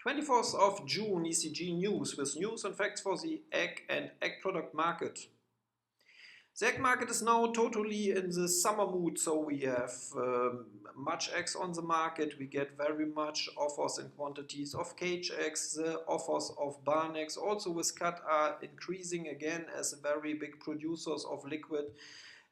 24th of June, ECG news with news and facts for the egg and egg product market. The egg market is now totally in the summer mood, so we have much eggs on the market. We get very much offers in quantities of cage eggs. The offers of barn eggs also with cut are increasing again, as very big producers of liquid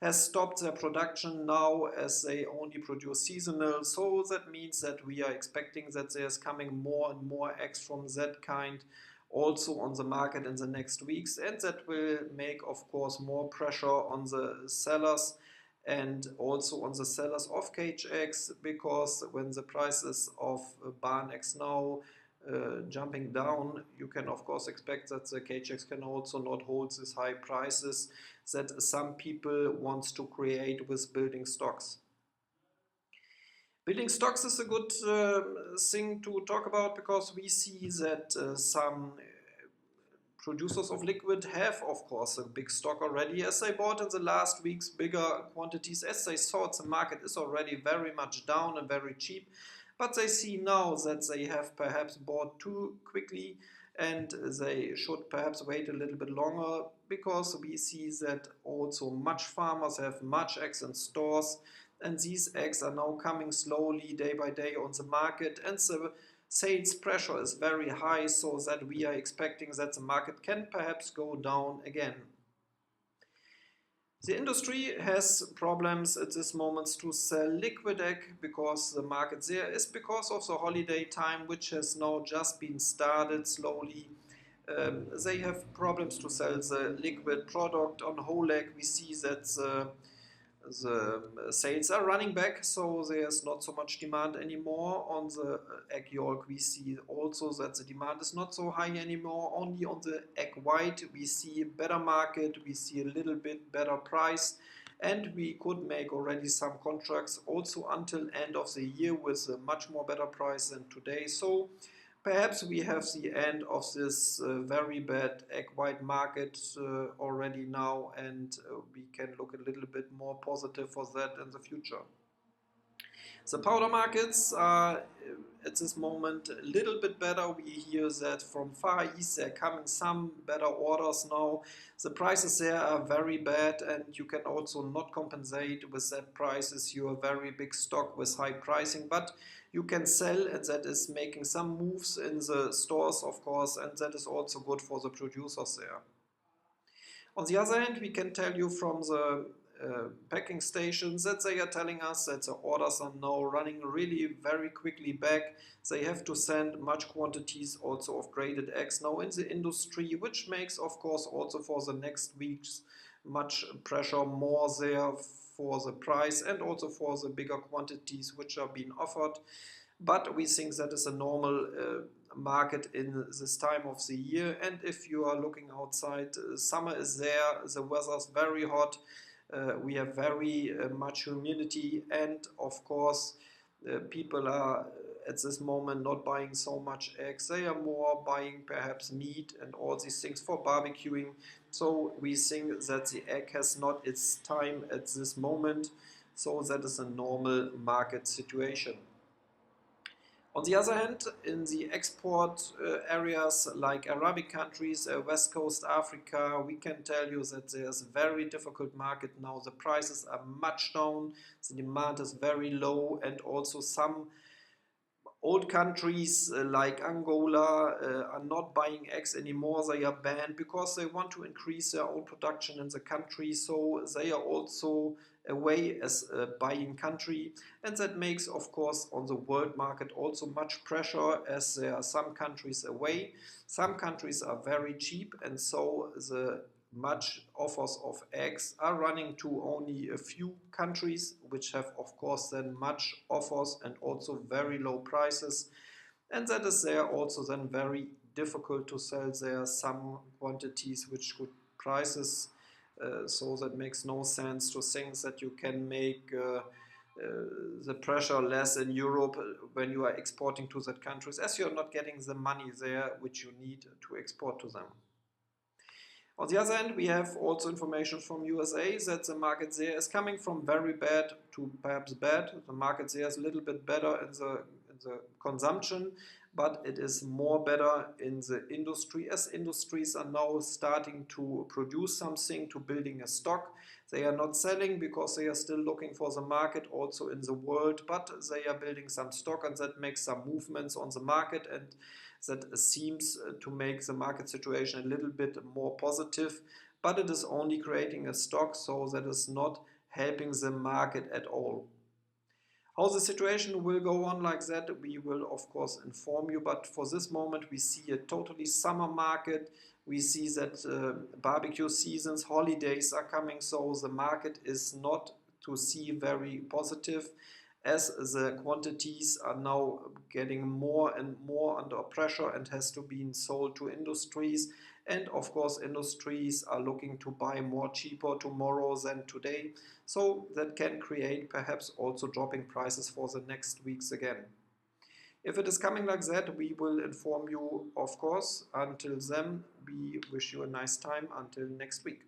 has stopped their production now as they only produce seasonal. So that means that we are expecting that there's coming more and more eggs from that kind also on the market in the next weeks, and that will make, of course, more pressure on the sellers and also on the sellers of cage eggs, because when the prices of barn eggs now jumping down, you can of course expect that the cage eggs can also not hold these high prices that some people want to create with building stocks. Building stocks is a good thing to talk about, because we see that some producers of liquid have of course a big stock already, as they bought in the last weeks bigger quantities, as they thought the market is already very much down and very cheap. But they see now that they have perhaps bought too quickly, and they should perhaps wait a little bit longer, because we see that also much farmers have much eggs in stores, and these eggs are now coming slowly day by day on the market, and the sales pressure is very high, so that we are expecting that the market can perhaps go down again. The industry has problems at this moment to sell liquid egg, because the market there is because of the holiday time, which has now just been started slowly. They have problems to sell the liquid product. On whole egg we see that the sales are running back, so there's not so much demand anymore. On the egg yolk we see also that the demand is not so high anymore. Only on the egg white we see a better market, we see a little bit better price, and we could make already some contracts also until end of the year with a much more better price than today. So perhaps we have the end of this very bad egg white market already now, and we can look a little bit more positive for that in the future. The powder markets are at this moment a little bit better. We hear that from Far East there are coming some better orders now. The prices there are very bad, and you can also not compensate with that prices your very big stock with high pricing, but you can sell, and that is making some moves in the stores of course, and that is also good for the producers there. On the other hand, we can tell you from the packing stations that they are telling us that the orders are now running really very quickly back. They have to send much quantities also of graded eggs now in the industry, which makes of course also for the next weeks much pressure more there for the price and also for the bigger quantities which are being offered. But we think that is a normal market in this time of the year, and if you are looking outside, summer is there, the weather is very hot. We have very much humidity, and of course people are at this moment not buying so much eggs. They are more buying perhaps meat and all these things for barbecuing. So we think that the egg has not its time at this moment, so that is a normal market situation. On the other hand, in the export areas like Arabic countries, West Coast Africa, we can tell you that there's a very difficult market now. The prices are much down, the demand is very low, and also some old countries like Angola are not buying eggs anymore. They are banned because they want to increase their own production in the country, so they are also away as a buying country, and that makes of course on the world market also much pressure, as there are some countries away. Some countries are very cheap, and so the much offers of eggs are running to only a few countries, which have of course then much offers and also very low prices, and that is there also then very difficult to sell there some quantities which good prices. So that makes no sense to think that you can make the pressure less in Europe when you are exporting to that countries, as you are not getting the money there which you need to export to them. On the other hand, we have also information from USA that the market there is coming from very bad to perhaps bad. The market there is a little bit better in the consumption, but it is more better in the industry, as industries are now starting to produce something, to building a stock. They are not selling because they are still looking for the market also in the world, but they are building some stock, and that makes some movements on the market, and that seems to make the market situation a little bit more positive, but it is only creating a stock, so that is not helping the market at all. How the situation will go on like that, we will of course inform you, but for this moment we see a totally summer market. We see that barbecue seasons, holidays are coming, so the market is not to see very positive, as the quantities are now getting more and more under pressure and has to be sold to industries. And of course industries are looking to buy more cheaper tomorrow than today, so that can create perhaps also dropping prices for the next weeks again. If it is coming like that, we will inform you, of course. Until then, we wish you a nice time until next week.